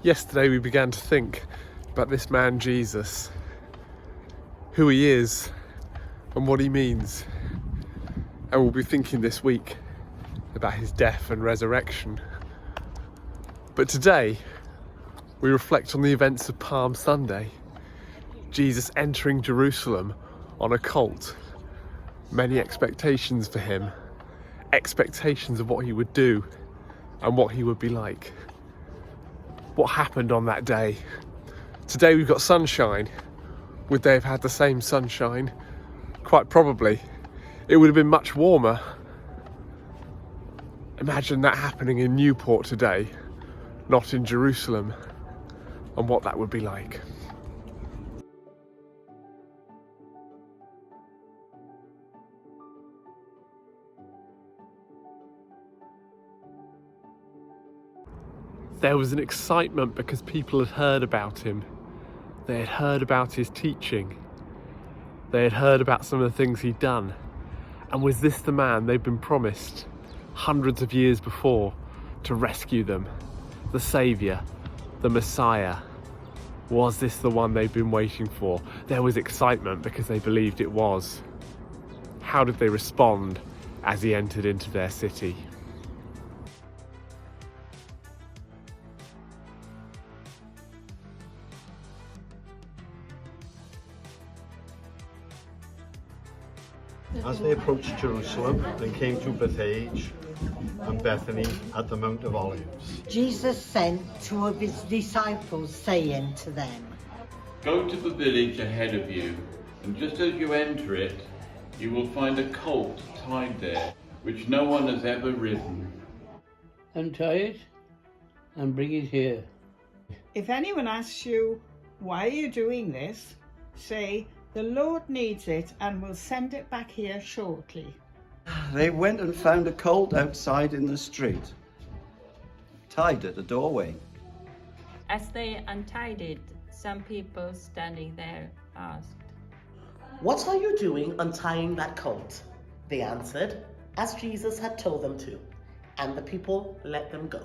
Yesterday we began to think about this man Jesus, who he is and what he means. And we'll be thinking this week about his death and resurrection. But today we reflect on the events of Palm Sunday, Jesus entering Jerusalem on a colt, many expectations for him, expectations of what he would do and what he would be like. What happened on that day? Today we've got sunshine. Would they have had the same sunshine? Quite probably. It would have been much warmer. Imagine that happening in Newport today, not in Jerusalem, and what that would be like. There was an excitement because people had heard about him. They had heard about his teaching. They had heard about some of the things he'd done. And was this the man they'd been promised hundreds of years before to rescue them? The Saviour, the Messiah. Was this the one they'd been waiting for? There was excitement because they believed it was. How did they respond as he entered into their city? As they approached Jerusalem and came to Bethphage and Bethany at the Mount of Olives, Jesus sent two of his disciples, saying to them, "Go to the village ahead of you, and just as you enter it, you will find a colt tied there, which no one has ever ridden. Untie it and bring it here." If anyone asks you, "Why are you doing this?" say, "The Lord needs it and will send it back here shortly." They went and found a colt outside in the street, tied at a doorway. As they untied it, some people standing there asked, "What are you doing untying that colt?" They answered, as Jesus had told them to, and the people let them go.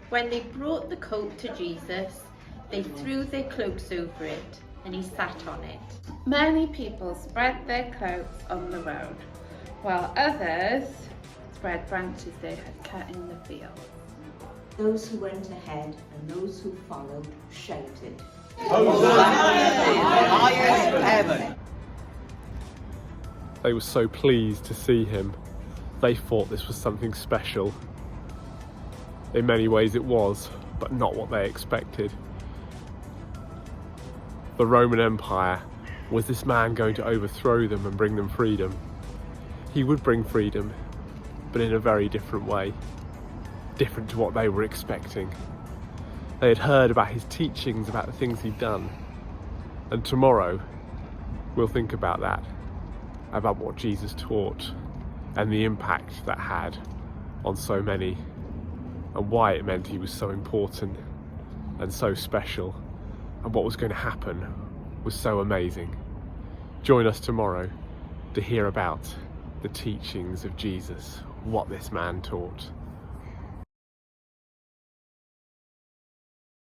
When they brought the colt to Jesus, they threw their cloaks over it, and he sat on it. Many people spread their cloaks on the road, while others spread branches they had cut in the field. Those who went ahead and those who followed shouted, They were so pleased to see him. They thought this was something special. In many ways it was, but not what they expected. The Roman Empire, was this man going to overthrow them and bring them freedom? He would bring freedom, but in a very different way. Different to what they were expecting. They had heard about his teachings, about the things he'd done. And tomorrow, we'll think about that. About what Jesus taught and the impact that had on so many, and why it meant he was so important and so special, and what was going to happen was so amazing. Join us tomorrow to hear about the teachings of Jesus, what this man taught.